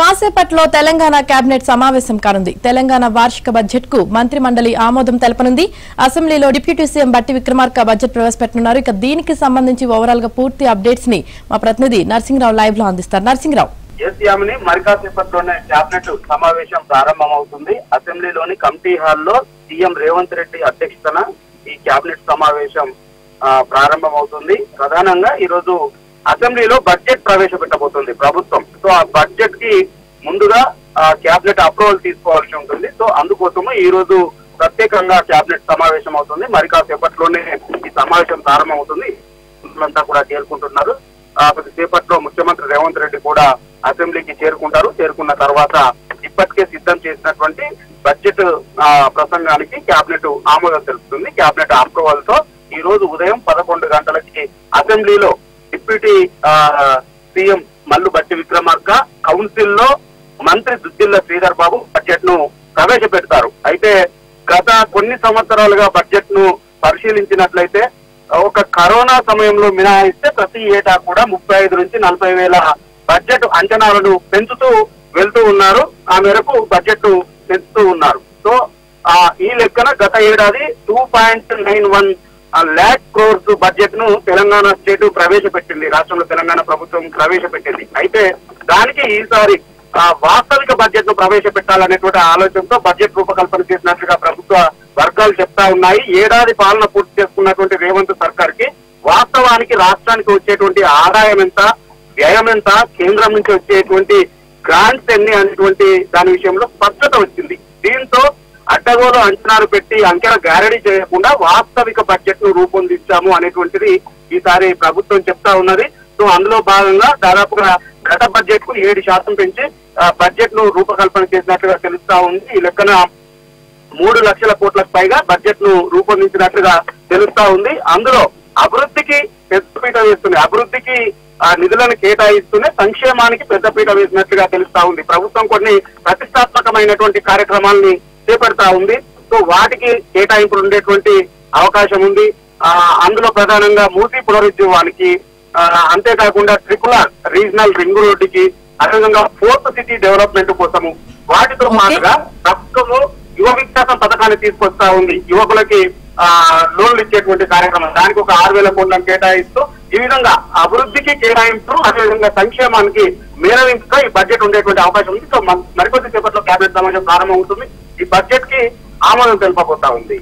కాసేపట్లో తెలంగాణ కేబినెట్ సమావేశం కానుంది. తెలంగాణ వార్షిక బడ్జెట్ కు మంత్రి మండలి ఆమోదం తెలపనుంది. అసెంబ్లీలో డిప్యూటీ సీఎం బట్టి విక్రమార్క బడ్జెట్ ప్రవేశపెట్టనున్నారు. ఇక దీనికి సంబంధించి ఓవరాల్ గా పూర్తి అప్డేట్స్ ని మా ప్రతినిధి నర్సింగరావు లైవ్ లో అందిస్తారు. నర్సింగరావు, మరికాసేపట్లోనే కేబినెట్ సమావేశం ప్రారంభమవుతుంది. అసెంబ్లీలోని కమిటీ హాల్లో సీఎం రేవంత్ రెడ్డి అధ్యక్షతన ఈ కేబినెట్ సమావేశం ప్రారంభమవుతుంది. ప్రధానంగా ఈ రోజు అసెంబ్లీలో బడ్జెట్ ప్రవేశపెట్టబోతుంది ప్రభుత్వం. సో ఆ బడ్జెట్ కి ముందుగా కేబినెట్ అప్రూవల్ తీసుకోవాల్సి ఉంటుంది. సో అందుకోసము ఈ రోజు ప్రత్యేకంగా కేబినెట్ సమావేశం అవుతుంది. మరి కాసేపట్లోనే ఈ సమావేశం ప్రారంభమవుతుంది. అంతా కూడా చేరుకుంటున్నారు. కొద్దిసేపట్లో ముఖ్యమంత్రి రేవంత్ రెడ్డి కూడా అసెంబ్లీకి చేరుకుంటారు. చేరుకున్న తర్వాత ఇప్పటికే సిద్ధం చేసినటువంటి బడ్జెట్ ప్రసంగానికి కేబినెట్ ఆమోదం తెలుపుతుంది. కేబినెట్ అప్రూవల్ తో ఈ రోజు ఉదయం 11 గంటలకి అసెంబ్లీలో డిప్యూటీ సీఎం మల్లు బట్టి విక్రమార్క, కౌన్సిల్ లో మంత్రి దుద్దిల్ల శ్రీధర్ బాబు బడ్జెట్ ను ప్రవేశపెడతారు. అయితే గత కొన్ని సంవత్సరాలుగా బడ్జెట్ ను పరిశీలించినట్లయితే ఒక కరోనా సమయంలో మినహాయిస్తే ప్రతి ఏటా కూడా 35 నుంచి 40 వేల బడ్జెట్ అంచనాలను పెంచుతూ వెళ్తూ ఉన్నారు. ఆ మేరకు బడ్జెట్ పెంచుతూ ఉన్నారు. సో ఈ లెక్కన గత ఏడాది 2.91 lakh crores బడ్జెట్ ను తెలంగాణ స్టేట్ ప్రవేశపెట్టింది. రాష్ట్రంలో తెలంగాణ ప్రభుత్వం ప్రవేశపెట్టింది. అయితే దానికి ఈసారి వాస్తవిక బడ్జెట్ ను ప్రవేశపెట్టాలనేటువంటి ఆలోచనతో బడ్జెట్ రూపకల్పన చేసినట్లుగా ప్రభుత్వ వర్గాలు చెప్తా ఉన్నాయి. ఏడాది పాలన పూర్తి చేసుకున్నటువంటి రేవంత్ సర్కార్ కి వాస్తవానికి రాష్ట్రానికి వచ్చేటువంటి ఆదాయం ఎంత, వ్యయం ఎంత, కేంద్రం నుంచి వచ్చేటువంటి గ్రాంట్స్ ఎన్ని అనేటువంటి దాని విషయంలో స్పష్టత వచ్చింది. దీంతో అడ్డగోలు అంచనాలు పెట్టి అంకెల గ్యారంటీ చేయకుండా వాస్తవిక బడ్జెట్ ను రూపొందించాము అనేటువంటిది ఈసారి ప్రభుత్వం చెప్తా ఉన్నది. సో అందులో భాగంగా దాదాపుగా గత బడ్జెట్ కు 7% పెంచి బడ్జెట్ ను రూపకల్పన చేసినట్లుగా తెలుస్తా ఉంది. ఈ లెక్కన 3 లక్షల కోట్లకు పైగా బడ్జెట్ ను రూపొందించినట్లుగా తెలుస్తా ఉంది. అందులో అభివృద్ధికి పెద్దపీట వేస్తుంది. అభివృద్ధికి నిధులను కేటాయిస్తూనే సంక్షేమానికి పెద్దపీట వేసినట్లుగా తెలుస్తా ఉంది. ప్రభుత్వం కొన్ని ప్రతిష్టాత్మకమైనటువంటి కార్యక్రమాలని చేపడతా ఉంది. సో వాటికి కేటాయింపులు ఉండేటువంటి అవకాశం ఉంది. అందులో ప్రధానంగా మూసీ పునరుజ్జీవానికి, అంతేకాకుండా ట్రిపులర్ రీజనల్ రింగ్ రోడ్డుకి, అదేవిధంగా 4th సిటీ డెవలప్మెంట్ కోసము, వాటితో పాటుగా ప్రభుత్వము యువ వికాసం పథకాన్ని తీసుకొస్తా ఉంది. యువకులకి లోన్లు ఇచ్చేటువంటి కార్యక్రమం, దానికి ఒక 6,000 కోట్లను కేటాయిస్తూ ఈ విధంగా అభివృద్ధికి కేటాయింపు, అదేవిధంగా సంక్షేమానికి మేరవింపుగా ఈ బడ్జెట్ ఉండేటువంటి అవకాశం ఉంది. సో మరికొద్ది సేపట్లో కేబినెట్ సమావేశం ప్రారంభమవుతుంది. ఈ బడ్జెట్ కి ఆమోదం తెలుపబోతా ఉంది.